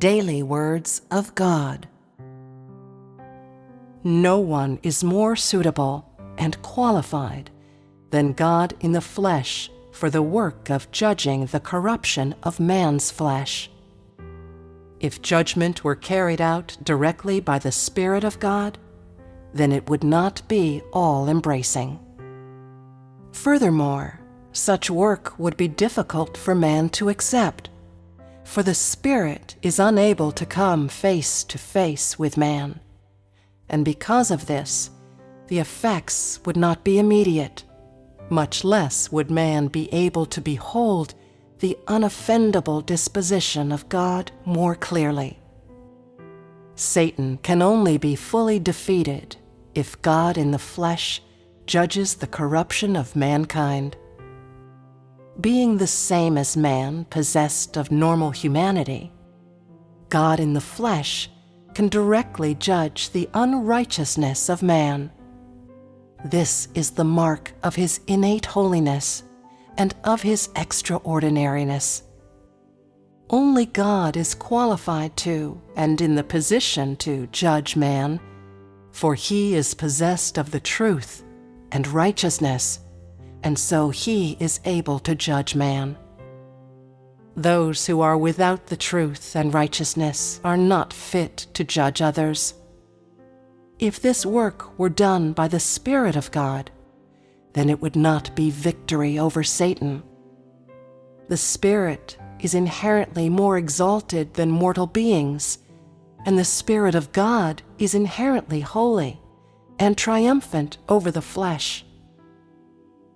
daily words of God. No one is more suitable and qualified than God in the flesh for the work of judging the corruption of man's flesh. If judgment were carried out directly by the Spirit of God, then it would not be all-embracing. Furthermore, such work would be difficult for man to accept, for the Spirit is unable to come face to face with man, and because of this, the effects would not be immediate, much less would man be able to behold the unoffendable disposition of God more clearly. Satan can only be fully defeated if God in the flesh judges the corruption of mankind. Being the same as man possessed of normal humanity, God in the flesh can directly judge the unrighteousness of man. This is the mark of his innate holiness and of his extraordinariness. Only God is qualified to and in the position to judge man, for he is possessed of the truth and righteousness, and so he is able to judge man. Those who are without the truth and righteousness are not fit to judge others. If this work were done by the Spirit of God, then it would not be victory over Satan. The Spirit is inherently more exalted than mortal beings, and the Spirit of God is inherently holy and triumphant over the flesh.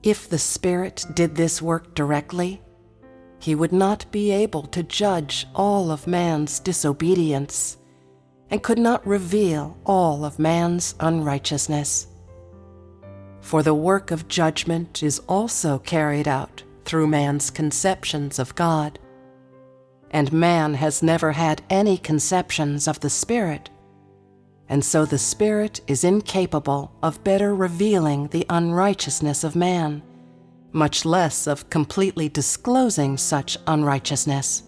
If the Spirit did this work directly, he would not be able to judge all of man's disobedience and could not reveal all of man's unrighteousness. For the work of judgment is also carried out through man's conceptions of God, and man has never had any conceptions of the Spirit, and so the Spirit is incapable of better revealing the unrighteousness of man, much less of completely disclosing such unrighteousness.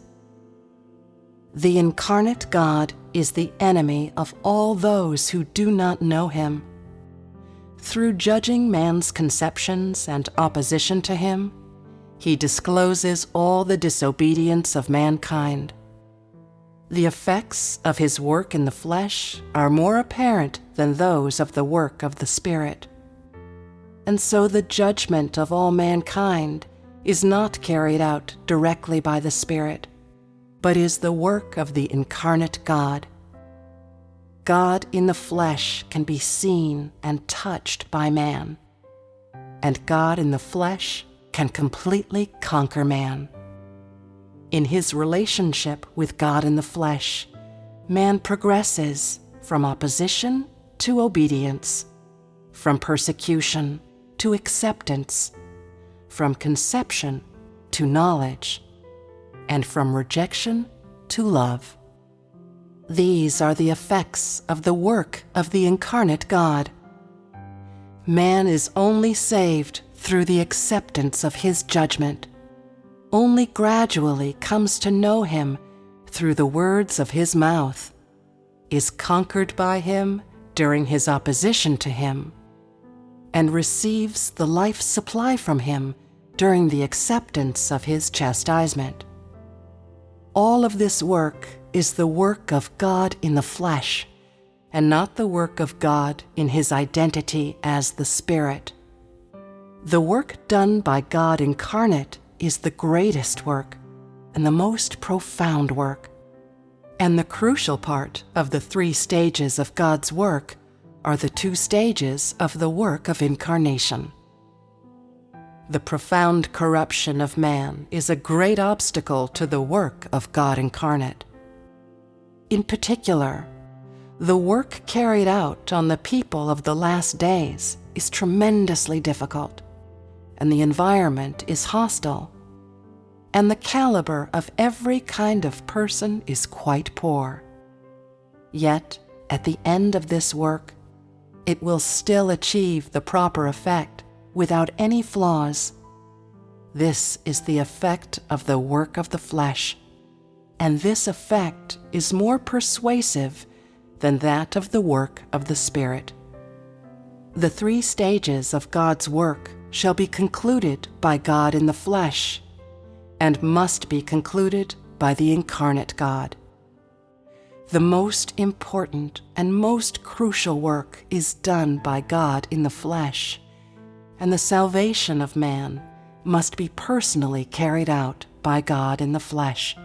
The incarnate God is the enemy of all those who do not know him. Through judging man's conceptions and opposition to him, he discloses all the disobedience of mankind. The effects of his work in the flesh are more apparent than those of the work of the Spirit. And so the judgment of all mankind is not carried out directly by the Spirit, but is the work of the incarnate God. God in the flesh can be seen and touched by man, and God in the flesh can completely conquer man. In his relationship with God in the flesh, man progresses from opposition to obedience, from persecution to acceptance, from conception to knowledge, and from rejection to love. These are the effects of the work of the incarnate God. Man is only saved through the acceptance of his judgment, only gradually comes to know him through the words of his mouth, is conquered by him during his opposition to him, and receives the life supply from him during the acceptance of his chastisement. All of this work is the work of God in the flesh, and not the work of God in his identity as the Spirit. The work done by God incarnate is the greatest work and the most profound work. And the crucial part of the 3 stages of God's work are the 2 stages of the work of incarnation. The profound corruption of man is a great obstacle to the work of God incarnate. In particular, the work carried out on the people of the last days is tremendously difficult, and the environment is hostile, and the caliber of every kind of person is quite poor. Yet, at the end of this work, it will still achieve the proper effect without any flaws. This is the effect of the work of the flesh, and this effect is more persuasive than that of the work of the Spirit. The 3 stages of God's work shall be concluded by God in the flesh, and must be concluded by the incarnate God. The most important and most crucial work is done by God in the flesh, and the salvation of man must be personally carried out by God in the flesh.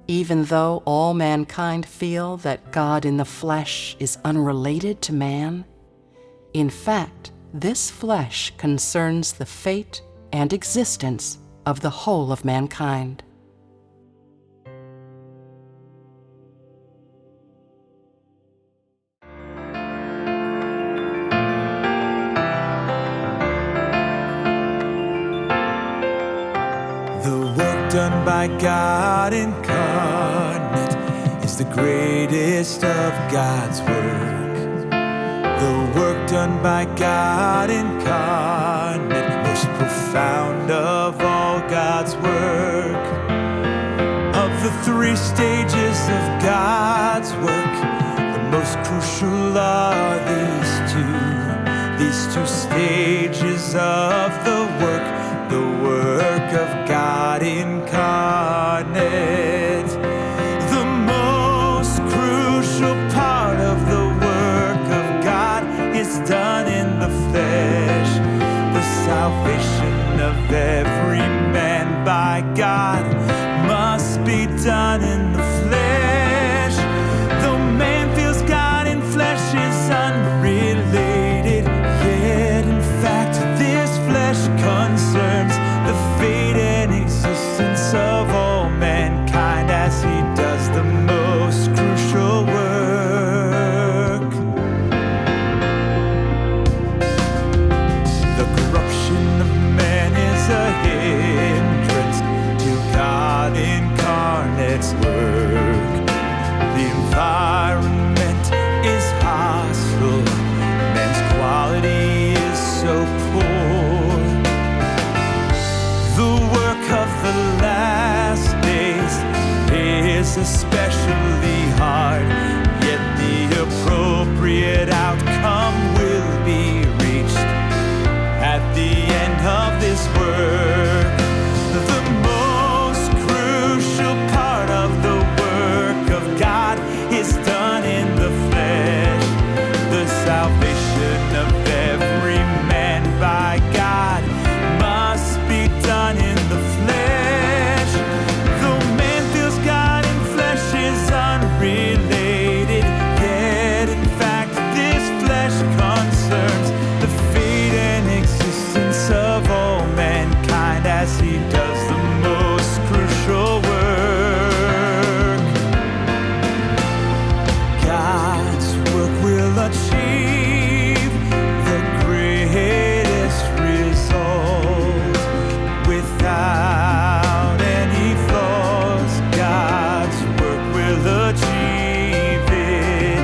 Even though all mankind feel that God in the flesh is unrelated to man, in fact, this flesh concerns the fate and existence of the whole of mankind. The work done by God incarnate is the greatest of God's work. The work done by God incarnate, most profound of all God's work. Of the 3 stages of God's work, the most crucial are these two stages of the work of God incarnate. The most crucial part of the work of God is done in the flesh. The salvation of every man by God must be done in the flesh. Though man feels God in flesh is unrelated, yet in fact this flesh concerns the fate and existence of all mankind as he does the most crucial work. The corruption of man is a hindrance to God incarnate's work. The environment is hostile, man's quality is so poor. The work of the last days is especially hard, yet the appropriate outcome will be reached at the end of this work. The most crucial part of the work of God is done in the flesh. The salvation of every man by God must be done in the flesh. Though man feels God in flesh is unrelated, yet in fact this flesh concerns the fate and existence of all mankind as he does the most crucial work. God's work will achieve the greatest result without any flaws. God's work will achieve it.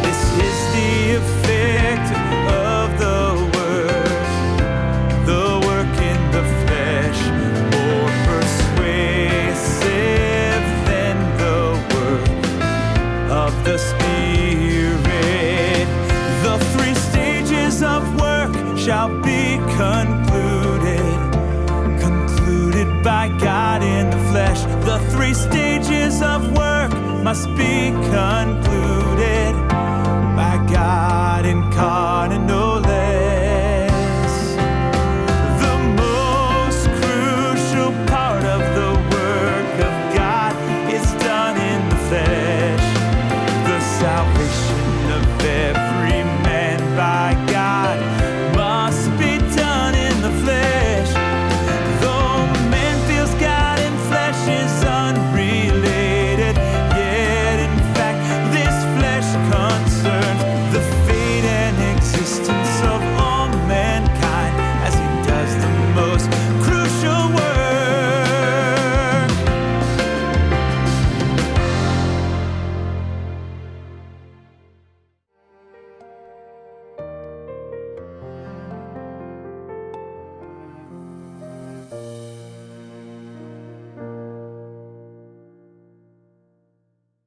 This is the effect of the work in the flesh, more persuasive than the work of the Spirit. The 3 stages of work shall be concluded by God in the flesh. The 3 stages of work must be concluded by God incarnate, no less. The most crucial part of the work of God is done in the flesh. The salvation of every man by God must be done in the flesh. Though man feels God in flesh is